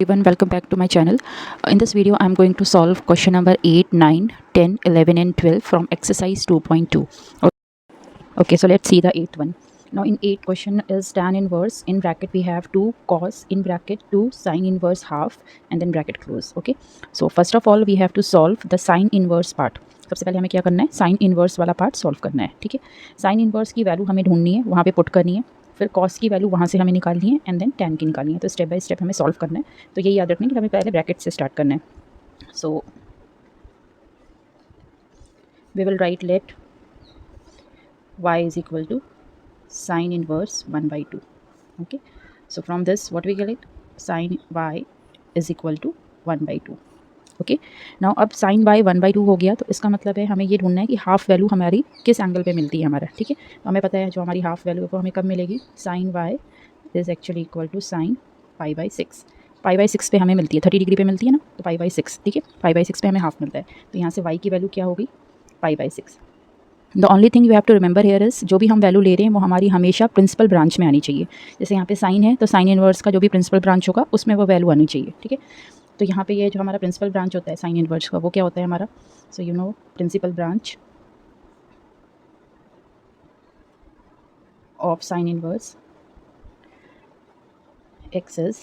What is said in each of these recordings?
Everyone, welcome back to my channel. In this video I am going to solve question number 8, 9, 10, 11 and 12 from exercise 2.2. Okay, so let's see the 8th one. Now in 8 question is tan inverse, in bracket we have 2 cos, in bracket 2 sin inverse half and then bracket close. Okay, so first of all we have to solve the sin inverse part. सबसे पहले हमें क्या करना है, sign inverse वाला part solve करना है. ठीक है, साइन इन्वर्स की वैल्यू हमें ढूंढनी है, वहाँ पे पुट करनी है, फिर कॉस की वैल्यू वहाँ से हमें निकालनी है एंड देन टैन की निकालनी है. तो स्टेप बाय स्टेप हमें सॉल्व करना है. तो यही याद रखना है कि हमें पहले ब्रैकेट से स्टार्ट करना है. So we will write let y is equal to sin inverse 1 by 2. Okay, so from this what we get, sin y is equal to 1 by 2. Okay, now अब साइन बाय 1 बाई 2 हो गया, तो इसका मतलब है हमें ये ढूंढना है कि हाफ वैल्यू हमारी किस एंगल पे मिलती है हमारा. ठीक है, तो हमें पता है जो हमारी हाफ वैल्यू है वो हमें कब मिलेगी, sine y is actually equal to sine pi by 6. Pi by 6 पे हमें मिलती है, 30 डिग्री पे मिलती है ना, तो पाई बाई 6. ठीक है, पाई बाई 6 पे हमें हाफ मिलता है, तो यहाँ से वाई की वैल्यू क्या होगी, pi by 6. The only thing you have to remember here is, जो भी हम वैल्यू ले रहे हैं वो हमारी हमेशा प्रिंसिपल ब्रांच में आनी चाहिए. जैसे यहाँ पे साइन है तो साइन इनवर्स का जो भी प्रिंसिपल ब्रांच होगा उसमें वो वैल्यू आनी चाहिए. ठीक है, तो यहाँ पे ये जो हमारा प्रिंसिपल ब्रांच होता है साइन इनवर्स का, वो क्या होता है हमारा, so you know principal branch of sine inverse x is,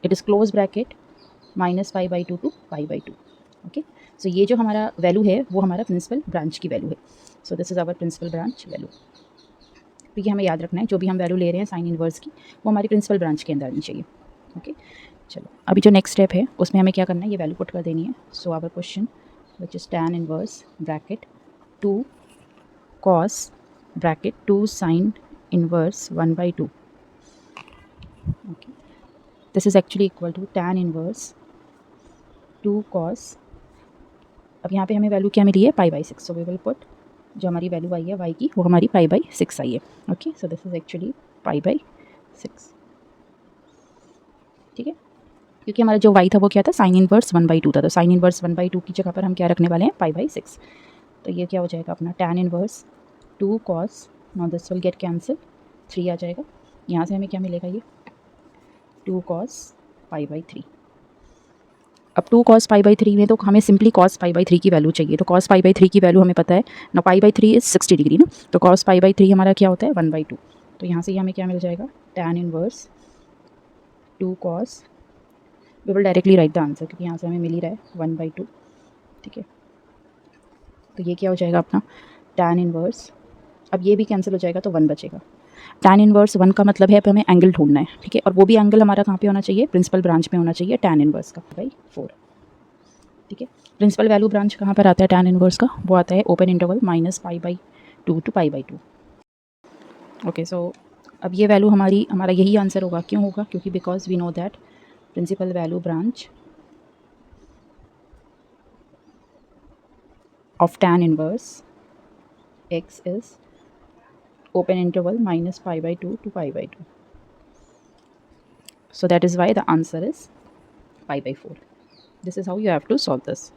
it is close bracket minus pi by 2 to pi by 2. Okay, so ये जो हमारा वैल्यू है वो हमारा प्रिंसिपल ब्रांच की वैल्यू है. So this is our principal branch value. तो ये हमें याद रखना है, जो भी हम वैल्यू ले रहे हैं साइन इनवर्स की वो हमारी प्रिंसिपल ब्रांच के अंदर आनी चाहिए. ओके, चलो अभी जो नेक्स्ट स्टेप है उसमें हमें क्या करना है, ये वैल्यू पुट कर देनी है. So our question which is tan inverse bracket 2 cos bracket 2 sin inverse 1 by 2. Okay, this is actually equal to tan inverse 2 cos. अब यहाँ पे हमें वैल्यू क्या मिली है, pi by 6. So we will put जो हमारी वैल्यू आई है y की वो हमारी पाई बाई 6 आई है. Okay, so this is actually pi by 6. ठीक है, क्योंकि हमारा जो y था वो क्या था, साइन इनवर्स 1 बाई 2 था, तो साइन इनवर्स 1 बाई 2 की जगह पर हम क्या रखने वाले हैं, पाई बाई 6. तो ये क्या हो जाएगा अपना tan inverse 2 cos. Now this will get cancel, 3 आ जाएगा. यहाँ से हमें क्या मिलेगा, ये 2 cos पाई बाई 3. अब 2 cos पाई बाई 3 में तो हमें सिंपली cos पाई बाई 3 की वैल्यू चाहिए. तो cos पाई बाई 3 की वैल्यू हमें पता है ना, पाई बाई 3 इज 60 डिग्री ना, तो cos पाई बाई 3 हमारा क्या होता है, 1 बाई 2. तो यहाँ से हमें क्या मिल जाएगा, tan inverse 2 cos. We will directly write the answer क्योंकि यहाँ से हमें मिल ही रहा है 1 बाई 2. ठीक है, तो ये क्या हो जाएगा अपना tan इनवर्स. अब ये भी कैंसिल हो जाएगा तो 1 बचेगा. tan इनवर्स 1 का मतलब है अब हमें एंगल ढूंढना है. ठीक है, और वो भी एंगल हमारा कहाँ पे होना चाहिए, प्रिंसिपल ब्रांच में होना चाहिए, tan इनवर्स का बाई 4. ठीक है, प्रिंसिपल वैल्यू ब्रांच कहाँ पर आता है tan इनवर्स का, वो आता है open interval minus pi by 2 to pi by 2. Okay, so अब ये वैल्यू हमारा यही आंसर होगा. क्यों होगा, क्योंकि because we know that principal value branch of tan inverse x is open interval minus pi by 2 to pi by 2. So that is why the answer is pi by 4. This is how you have to solve this.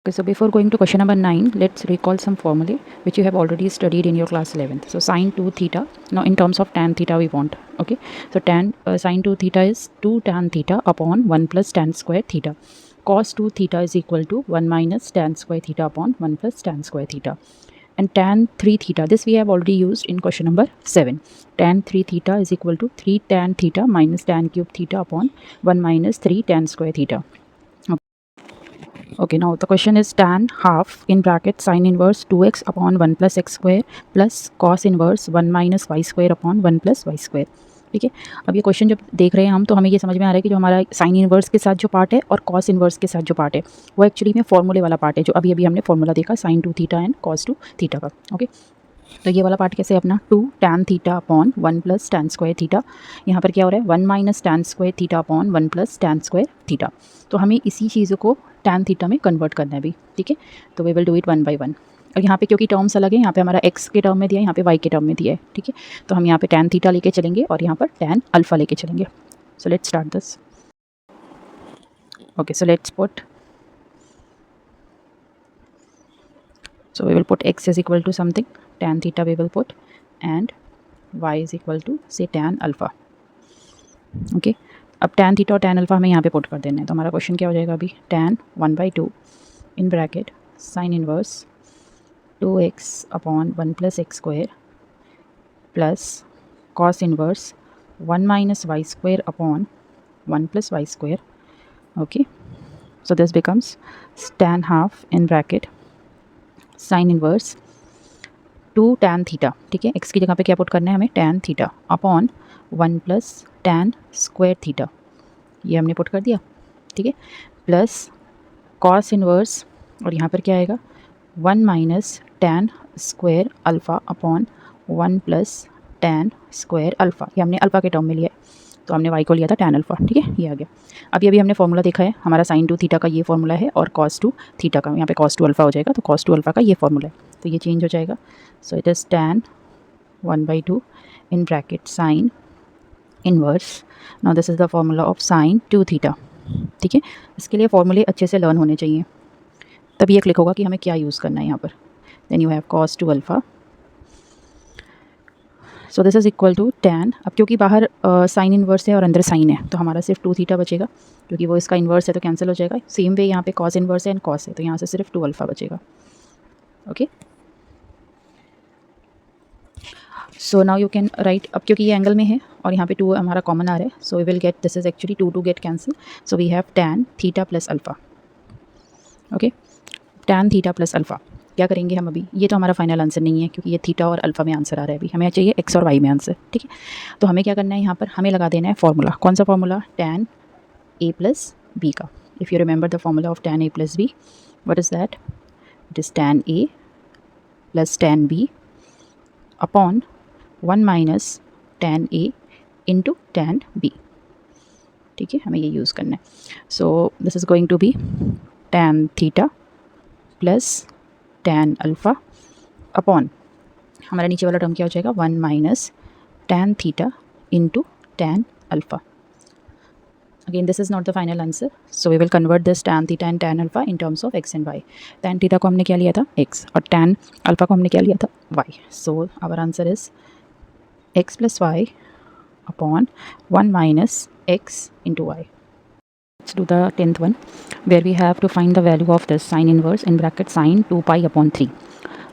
Okay, so before going to question number 9, let's recall some formulae which you have already studied in your class 11th. So sin 2 theta, now in terms of tan theta we want. Okay, so sin 2 theta is 2 tan theta upon 1 plus tan square theta. Cos 2 theta is equal to 1 minus tan square theta upon 1 plus tan square theta. And tan 3 theta, this we have already used in question number 7. Tan 3 theta is equal to 3 tan theta minus tan cube theta upon 1 minus 3 tan square theta. Okay, now the question is tan half in bracket sin inverse 2x upon 1 plus x square plus cos inverse 1 minus y square upon 1 plus y square. ठीक है, अब ये question जब देख रहे हैं हम तो हमें ये समझ में आ रहा है कि जो हमारा साइन इनवर्स के साथ जो पार्ट है और कॉस इनवर्स के साथ जो पार्ट है वो एक्चुअली में फॉर्मूले वाला पार्ट है, जो अभी हमने फॉर्मूला देखा sine 2 theta and cos 2 theta का. ओके, तो ये वाला पार्ट कैसे है अपना, 2 tan theta upon 1 plus tan square theta. यहाँ पर क्या हो रहा है, 1 minus tan square theta upon 1 plus tan square theta. तो हमें इसी चीज़ों को tan थीटा में कन्वर्ट करना है भी. ठीक है, तो we will do it 1 by 1. और यहाँ पे क्योंकि टर्म्स अलग है, यहाँ पे हमारा x के टर्म में दिया है, यहाँ पे y के टर्म में दिया है. ठीक है, तो हम यहाँ पे tan थीटा लेके चलेंगे और यहाँ पर tan अल्फा लेके चलेंगे. So let's start this. Okay, so let's put, so we will put x is equal to something, tan theta we will put, and y is equal to say tan alpha. Okay, अब tan theta और tan alpha हमें यहाँ पे put कर देना है, तो हमारा क्वेश्चन क्या हो जाएगा अभी, tan 1/2 in bracket sine inverse 2x upon 1 + x² plus cos inverse 1 - y² upon 1 + y². Okay, so this becomes tan half in bracket sin inverse 2 tan theta, ठीक है, x की जगह पे क्या पुट करना है हमें, tan theta upon 1 + tan square theta, ये हमने पुट कर दिया, ठीक है, प्लस cos इनवर्स, और यहाँ पर क्या आएगा 1 - tan square alpha upon 1 + tan square alpha, ये हमने अल्फ़ा के टर्म में लिया है, तो हमने y को लिया था tan अल्फ़ा, ठीक है, ये आ गया। अब ये अभी हमने फॉर्मूला देखा है, हमारा sin 2 थीटा का ये फॉर्मूला है और cos 2 थीटा का, यहाँ पे cos 2 अल्फ़ा हो जाएगा, तो cos 2 अल्फ़ा का ये फॉर्मूला है, तो ये चेंज हो जाएगा। सो it is tan 1/2 in bracket sin inverse, now this is the formula of sin 2 theta, ठीक है। इसके लिए फॉर्मूले अच्छे से लर्न होने चाहिए, तभी ये क्लिक होगा कि हमें क्या यूज़ करना है यहाँ पर। Then you have cos 2 alpha, so this is equal to tan, अब क्योंकि बाहर साइन इन्वर्स है और अंदर साइन है, तो हमारा सिर्फ 2 थीटा बचेगा, क्योंकि वो इसका इन्वर्स है तो कैंसिल हो जाएगा। सेम वे यहाँ पे cos इन्वर्स है एंड cos है, तो यहाँ से सिर्फ 2 अल्फ़ा बचेगा। Okay, so now you can right, अब क्योंकि ये एंगल में है और यहाँ पे 2 हमारा कॉमन आ रहा है, so we will get, this is actually 2 get cancel, so we have tan theta plus alpha. Okay, tan theta plus alpha, क्या करेंगे हम अभी, ये तो हमारा फाइनल आंसर नहीं है क्योंकि ये थीटा और अल्फ़ा में आंसर आ रहा है, अभी हमें चाहिए x और y में आंसर, ठीक है। तो हमें क्या करना है, यहाँ पर हमें लगा देना है फॉर्मूला, कौन सा फॉर्मूला, tan a + b का। If you remember the formula of tan a + b, what is that, it is tan a + tan b upon 1 - tan a into tan b, ठीक है, हमें ये यूज़ करना है। So this is going to be tan theta plus tan alpha upon, हमारा नीचे वाला term क्या हो जाएगा, 1 - tan theta into tan alpha. Again this is not the final answer, so we will convert this tan theta and tan alpha in terms of x and y। tan theta को हमने क्या लिया था, x, और tan alpha को हमने क्या लिया था, y। So our answer is x + y upon 1 - x into y। Let's do the 10th one, where we have to find the value of this sin inverse in bracket sin 2 pi upon 3।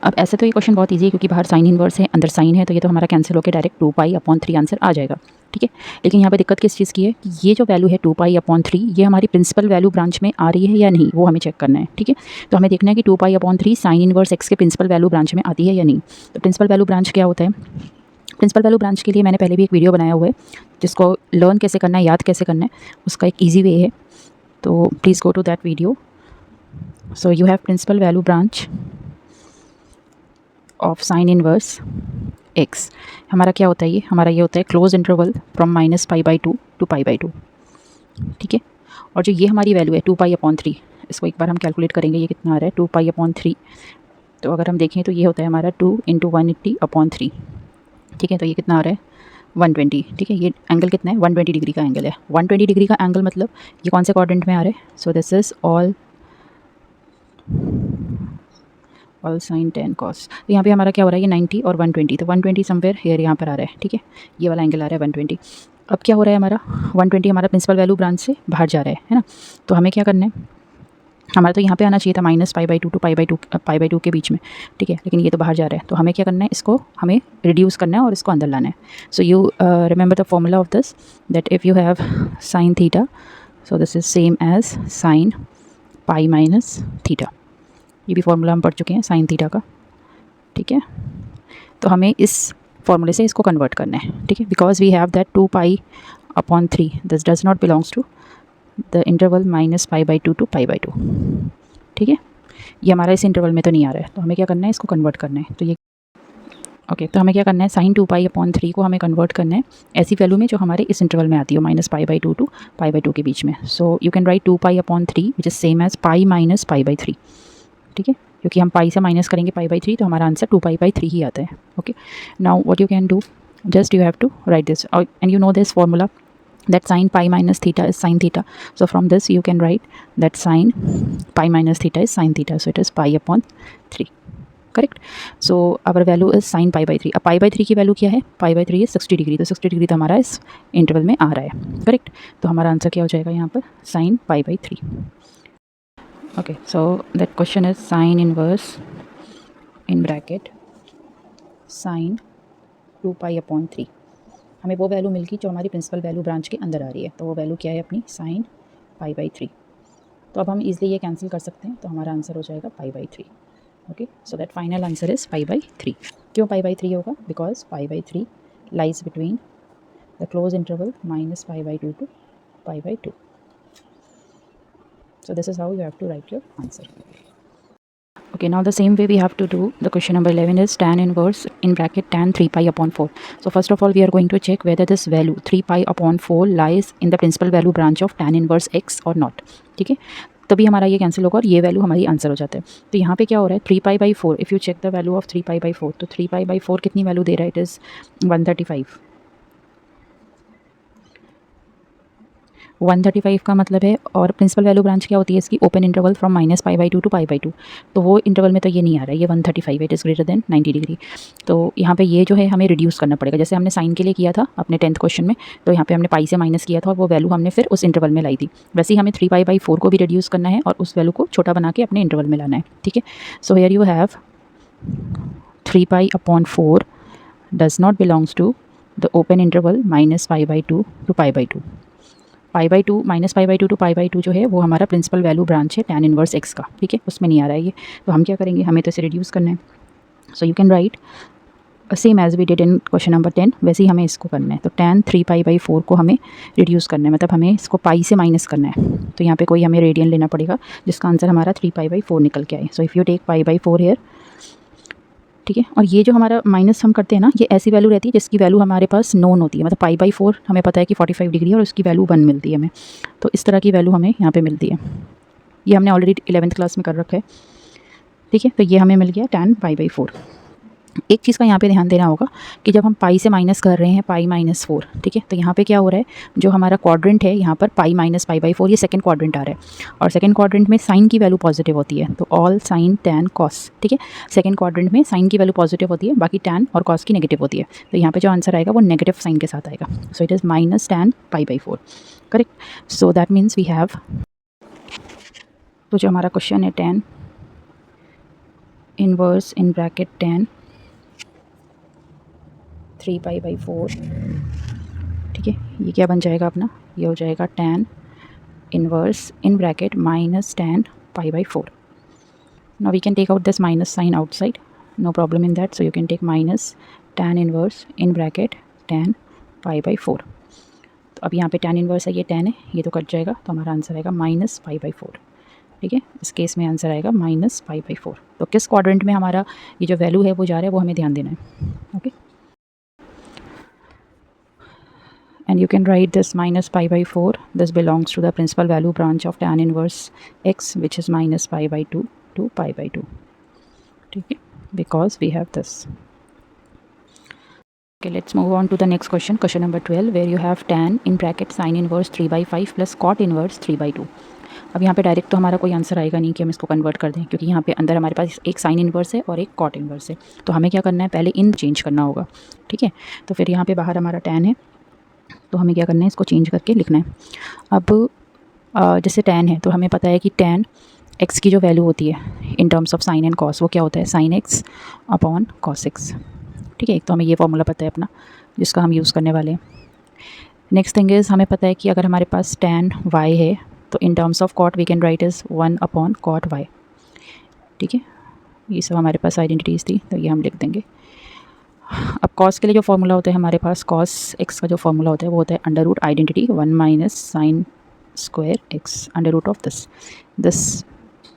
अब ऐसे तो ये question बहुत easy है क्योंकि बाहर sign inverse है अंदर साइन है, तो ये तो हमारा कैंसिल होकर डायरेक्ट 2 पाई अपॉन 3 आंसर आ जाएगा, ठीक है। लेकिन यहाँ पे दिक्कत किस चीज़ की है कि ये जो वैल्यू है 2 पाई अपॉन 3, ये हमारी प्रिंसिपल वैल्यू ब्रांच में आ रही है या नहीं, वो हमें चेक करना है, ठीक है। तो हमें देखना है कि 2 pi upon 3 sign inverse x के प्रिंसिपल वैल्यू ब्रांच में आती है या नहीं। तो प्रिंसिपल वैल्यू ब्रांच क्या होता है, प्रिंसिपल वैल्यू ब्रांच के लिए मैंने पहले भी एक वीडियो बनाया हुआ है, जिसको लर्न कैसे करना है, याद कैसे करना है, उसका एक ईजी वे है, तो please go to that video. So you have principal value branch of sine inverse x, हमारा क्या होता है, ये हमारा ये होता है क्लोज इंटरवल फ्रॉम -π/2 टू π/2, ठीक है। और जो ये हमारी वैल्यू है 2 पाई अपॉन 3, इसको एक बार हम कैलकुलेट करेंगे, ये कितना आ रहा है 2 पाई अपॉन 3, तो अगर हम देखें तो ये होता है हमारा 2 × 180/3, ठीक है। तो ये कितना आ रहा है 120, ठीक है। ये एंगल कितना है 120 डिग्री का एंगल है। 120 डिग्री का एंगल मतलब ये कौन से क्वाड्रेंट में आ रहा है, so this is all sine 10 cos, तो यहाँ पे हमारा क्या हो रहा है, ये 90 और 120, तो 120 समवेयर हेयर यहाँ पर आ रहा है, ठीक है, ये वाला एंगल आ रहा है 120। अब क्या हो रहा है हमारा 120 हमारा प्रिंसिपल वैल्यू ब्रांच से बाहर जा रहा है ना, तो हमें क्या करना है, हमारा तो यहाँ पे आना चाहिए था -π/2 टू π/2 के बीच में, ठीक है, लेकिन ये तो बाहर जा रहा है, तो हमें क्या करना है, इसको हमें रिड्यूस करना है और इसको अंदर लाना है। So you remember the formula of this, that if you have sine theta, so this is same as sine pi minus theta, ये भी फॉर्मूला हम पढ़ चुके हैं साइन थीटा का, ठीक है। तो हमें इस फॉर्मूले से इसको कन्वर्ट करना है, ठीक है, because we have that 2 pi upon 3, this does not belongs to the interval -π/2 to π/2, ठीक है। ये हमारा इस इंटरवल में तो नहीं आ रहा है, तो हमें क्या करना है, इसको कन्वर्ट करना है। तो ये ओके, तो हमें क्या करना है, साइन 2 पाई अपॉन 3 को हमें कन्वर्ट करना है ऐसी वैल्यू में जो हमारे इस इंटरवल में आती हो -π/2 टू π/2 के बीच में। So you can write 2 pi upon 3 which is same as pi minus π/3, ठीक है, क्योंकि हम पाई से माइनस करेंगे π/3, तो हमारा आंसर 2π/3 ही आता है। Okay, now what you can do, just you have to write this, and you know this formula that sin pi minus theta is sin theta, so from this you can write that sin pi minus theta is sin theta, so it is pi upon 3, correct. So our value is sine pi by 3. अब pi by 3 की value क्या है? Pi by 3 is 60 degree. तो 60 degree तो हमारा इस interval में आ रहा है. करेक्ट. तो हमारा आंसर क्या हो जाएगा यहाँ पर? Sine pi by 3. Okay, so that question is sine inverse in bracket sine 2 pi upon 3. हमें वो वैल्यू मिल गई जो हमारी प्रिंसिपल वैल्यू ब्रांच के अंदर आ रही है. तो वो वैल्यू क्या है अपनी? Sign pi by 3. तो अब हम इजीली ये कैंसिल कर सकते हैं. तो हमारा आंसर हो जाएगा pi by 3. Okay, so that final answer is pi by 3. क्यों पाई बाई 3 होगा? Because pi by 3 lies between the close interval minus pi by 2 to pi by 2. So this is how you have to write your answer. Okay, now the same way we have to do the question number 11 is tan inverse in bracket tan 3 pi upon 4. So first of all we are going to check whether this value 3 pi upon 4 lies in the principal value branch of tan inverse x or not. ठीक है, तभी हमारा ये cancel होगा और ये value हमारी answer हो जाता है. तो यहाँ पे क्या हो रहा है? 3 pi by 4. If you check the value of 3 pi by 4, तो 3 पाई बाई 4 कितनी वैल्यू दे रहा है? It is 135. 135 का मतलब है. और प्रिंसिपल वैल्यू ब्रांच क्या होती है इसकी? Open interval from minus pi by 2 to pi by 2. तो वो इंटरवल में तो ये नहीं आ रहा है. ये 135 it is greater than 90 degree. तो यहाँ पे ये जो है हमें रिड्यूस करना पड़ेगा. जैसे हमने साइन के लिए किया था अपने 10th क्वेश्चन में, तो यहाँ पे हमने पाई से माइनस किया था और वो वैल्यू हमने फिर उस इंटरवल में लाई थी. वैसे ही हमें 3 पाई बाई 4 को भी रिड्यूस करना है और उस वैल्यू को छोटा बना के अपने इंटरवल में लाना है. ठीक है, so here you have 3 pi upon 4 does not belongs to the open interval minus pi by 2 to pi by 2. Pi by 2 minus pi by 2 to pi by 2 जो है वो हमारा प्रिंसिपल वैल्यू ब्रांच है टैन इनवर्स एक्स का. ठीक है, उसमें नहीं आ रहा है ये. तो हम क्या करेंगे? हमें तो इसे रिड्यूस करना है. So you can write same as we did in question number 10, वैसे ही हमें इसको करना है. तो टैन 3 पाई बाई 4 को हमें रिड्यूस करना है, मतलब हमें इसको पाई से माइनस करना है. तो यहाँ पे कोई हमें रेडियन लेना पड़ेगा जिसका आंसर हमारा 3 पाई बाई 4 निकल के आए. So if you take pi by 4 here, ठीक है, और ये जो हमारा माइनस हम करते हैं ना, ये ऐसी वैल्यू रहती है जिसकी वैल्यू हमारे पास नोन होती है. मतलब पाई बाई 4 हमें पता है कि 45 डिग्री है और उसकी वैल्यू 1 मिलती है हमें. तो इस तरह की वैल्यू हमें यहाँ पे मिलती है. ये हमने ऑलरेडी 11th क्लास में कर रखा है. ठीक है, तो ये हमें मिल गया टैन पाई बाई 4. एक चीज़ का यहाँ पे ध्यान देना होगा कि जब हम पाई से माइनस कर रहे हैं पाई माइनस 4, ठीक है, तो यहाँ पे क्या हो रहा है? जो हमारा क्वाड्रेंट है यहाँ पर पाई माइनस पाई बाई 4, ये सेकंड क्वाड्रेंट आ रहा है. और सेकंड क्वाड्रेंट में साइन की वैल्यू पॉजिटिव होती है. तो ऑल साइन टैन कॉस. ठीक है, सेकंड क्वाड्रेंट में साइन की वैल्यू पॉजिटिव होती है, बाकी टैन और कॉस की नेगेटिव होती है. तो यहाँ पर जो आंसर आएगा वो नेगेटिव साइन के साथ आएगा. So it is minus tan pi by 4. Correct. So that means we have, तो जो हमारा क्वेश्चन है tan inverse in bracket tan 3 pi by 4, ठीक है, ये क्या बन जाएगा अपना? ये हो जाएगा tan inverse in bracket minus tan pi by 4. Now we can take out this minus sign outside, no problem in that. So you can take minus tan inverse in bracket tan pi by 4. तो अब यहाँ पे tan inverse है, ये tan है, ये तो cut जाएगा. तो हमारा आंसर आएगा माइनस पाई बाई 4. ठीक है, इस केस में आंसर आएगा माइनस पाई बाई 4. तो किस क्वाड्रेंट में हमारा ये जो वैल्यू है वो जा रहा है वो हमें ध्यान देना है. Okay, and you can write this minus pi by 4. This belongs to the principal value branch of tan inverse x, which is minus pi by 2 to pi by 2. Okay, because we have this. Okay, let's move on to the next question, question number 12, where you have tan in bracket sin inverse 3 by 5 plus cot inverse 3 by 2. अब यहाँ पे direct तो हमारा कोई answer आएगा नहीं कि हम इसको कन्वर्ट कर दें, क्योंकि यहाँ पे अंदर हमारे पास एक साइन इन्वर्स है और एक कॉट इन्वर्स है. तो हमें क्या करना है? पहले इन चेंज करना होगा. ठीक है, तो फिर यहाँ पे बाहर हमारा टैन है, तो हमें क्या करना है? इसको चेंज करके लिखना है. अब जैसे टैन है तो हमें पता है कि टैन एक्स की जो वैल्यू होती है इन terms of sine and cos, वो क्या होता है? Sine x upon cos x. ठीक है, एक तो हमें ये फॉर्मूला पता है अपना जिसका हम यूज़ करने वाले हैं. नेक्स्ट थिंग इज़, हमें पता है कि अगर हमारे पास टैन वाई है तो in terms of cot we can write is 1 upon cot y. ठीक है, ये सब हमारे पास आइडेंटिटीज़ थी, तो ये हम लिख देंगे. अब कॉस के लिए जो फॉर्मूला होता है हमारे पास, कॉस एक्स का जो फॉर्मूला होता है वो होता है under root identity 1 minus sine square x under root of this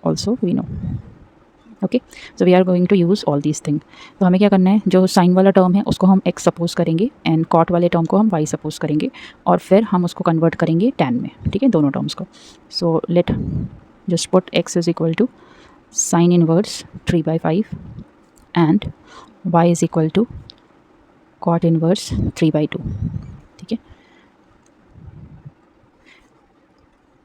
also we know. Okay, so we are going to use all these thing. तो हमें क्या करना है? जो साइन वाला टर्म है उसको हम एक्स सपोज करेंगे एंड कॉट वाले टर्म को हम वाई सपोज करेंगे और फिर हम उसको कन्वर्ट करेंगे टैन में. ठीक है, दोनों टर्म्स को. So let just put x is equal to sine inverse 3 by 5 and y is equal to cot inverse 3 by 2. ठीक है,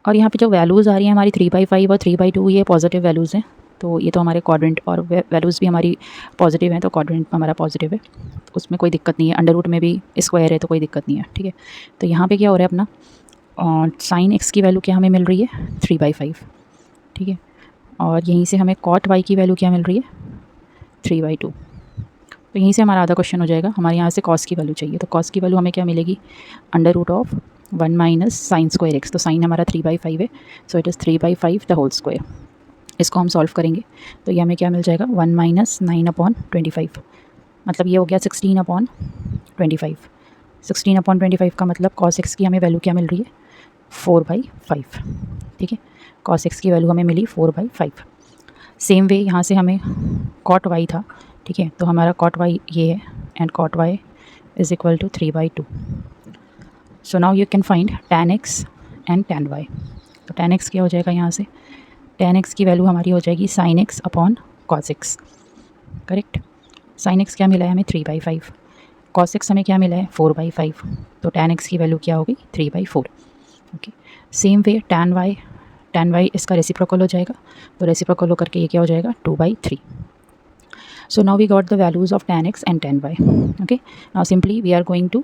और यहाँ पे जो वैल्यूज़ आ रही हैं हमारी 3 by 5 और 3 by 2, ये पॉजिटिव वैल्यूज़ हैं. तो ये तो हमारे क्वाड्रेंट और वैल्यूज़ भी हमारी पॉजिटिव हैं, तो क्वाड्रेंट हमारा पॉजिटिव है, तो उसमें कोई दिक्कत नहीं है। अंडर रूट में भी स्क्वायर है तो कोई दिक्कत नहीं है, ठीक है। तो यहाँ पे क्या हो रहा है अपना, और साइन एक्स की वैल्यू क्या हमें मिल रही है 3/5, ठीक है। और यहीं से हमें कॉट वाई की वैल्यू क्या मिल रही है 3/2। तो यहीं से हमारा आधा क्वेश्चन हो जाएगा। हमारे यहाँ से कॉस की वैल्यू चाहिए, तो कॉस की वैल्यू हमें क्या मिलेगी, under root of 1 minus sine square x. तो साइन हमारा 3/5 है, so it is 3/5 the whole square. इसको हम सॉल्व करेंगे तो ये हमें क्या मिल जाएगा 1 माइनस 9/25, मतलब ये हो गया 16/25। 16/25 का मतलब कॉस एक्स की हमें वैल्यू क्या मिल रही है 4/5, ठीक है। कॉस एक्स की वैल्यू हमें मिली 4/5। सेम वे यहाँ से हमें कॉट वाई था, ठीक है, तो हमारा कॉट वाई ये है and cot y is equal to 3/2। So now you can find tan x and tan y। तो tan x क्या हो जाएगा, यहाँ से tan x की वैल्यू हमारी हो जाएगी sin x upon cos x, correct. sin x क्या मिला है हमें 3/5, cos x हमें क्या मिला है 4/5, तो tan x की वैल्यू क्या होगी 3/4, okay. Same way tan y इसका रेसिप्रोकल हो जाएगा, तो रेसिप्रोकल होकर के ये क्या हो जाएगा 2/3। So now we got the values of tan x and tan y. Okay. Now simply we are going to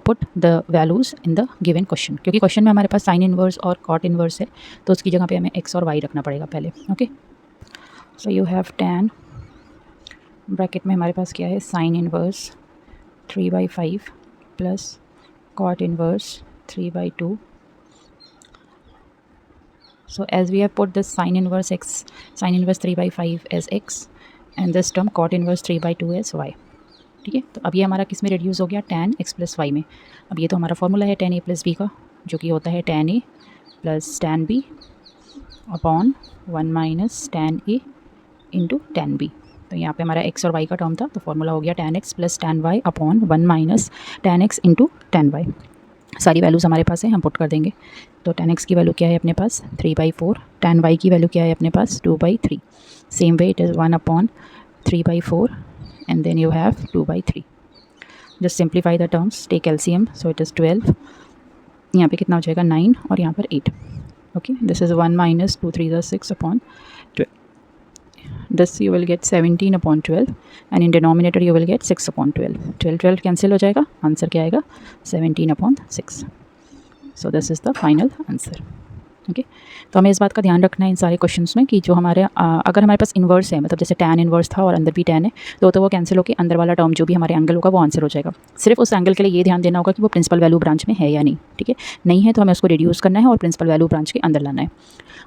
put the values in the given question. क्योंकि क्वेश्चन में हमारे पास साइन इनवर्स और कॉट इनवर्स है, तो उसकी जगह पे हमें x और y रखना पड़ेगा पहले। Okay, so you have tan, bracket में हमारे पास क्या है sine inverse 3/5 plus cot inverse 3/2. So as we have put this sin inverse 3/5 as x and this term cot inverse 3/2 as y, ठीक है। तो अब ये हमारा किस में रिड्यूस हो गया tan x प्लस वाई में। अब ये तो हमारा फॉर्मूला है tan a प्लस बी का, जो कि होता है tan a plus tan b upon 1 minus tan a into tan b। तो यहाँ पे हमारा x और y का टर्म था, तो फॉर्मूला हो गया tan x plus tan y upon 1 minus tan x into tan y। सारी वैल्यूज़ हमारे पास है, हम पुट कर देंगे। तो tan x की वैल्यू क्या है अपने पास 3/4, tan y की वैल्यू क्या है अपने पास 2/3। Same way it is 1 upon 3/4 and then you have 2/3। Just simplify the terms, take LCM, so it is 12। यहाँ पे कितना हो जाएगा 9 और यहाँ पर 8, okay. This is 1 minus 2 3 6 upon 12। This you will get 17/12 and in denominator you will get 6/12. 12 cancel हो जाएगा, आंसर क्या आएगा 17/6. So this is the final answer. Okay, तो हमें इस बात का ध्यान रखना है इन सारे क्वेश्चंस में कि जो हमारे अगर हमारे पास इन्वर्स है, मतलब जैसे tan इन्वर्स था और अंदर भी tan है, तो वो कैंसिल होकर अंदर वाला टर्म जो भी हमारे एंगल होगा वो आंसर हो जाएगा। सिर्फ उस एंगल के लिए ये ध्यान देना होगा कि वो प्रिंसिपल वैल्यू ब्रांच में है या नहीं, ठीक है। नहीं है तो हमें उसको रिड्यूस करना है और प्रिंसिपल वैल्यू ब्रांच के अंदर लाना है।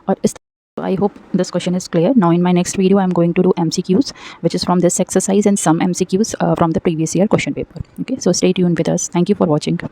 और इस I hope this question is clear. Now in my next video I am going to do MCQs, which is from this exercise and some MCQs from the previous year question paper. Okay, so stay tuned with us. Thank you for watching.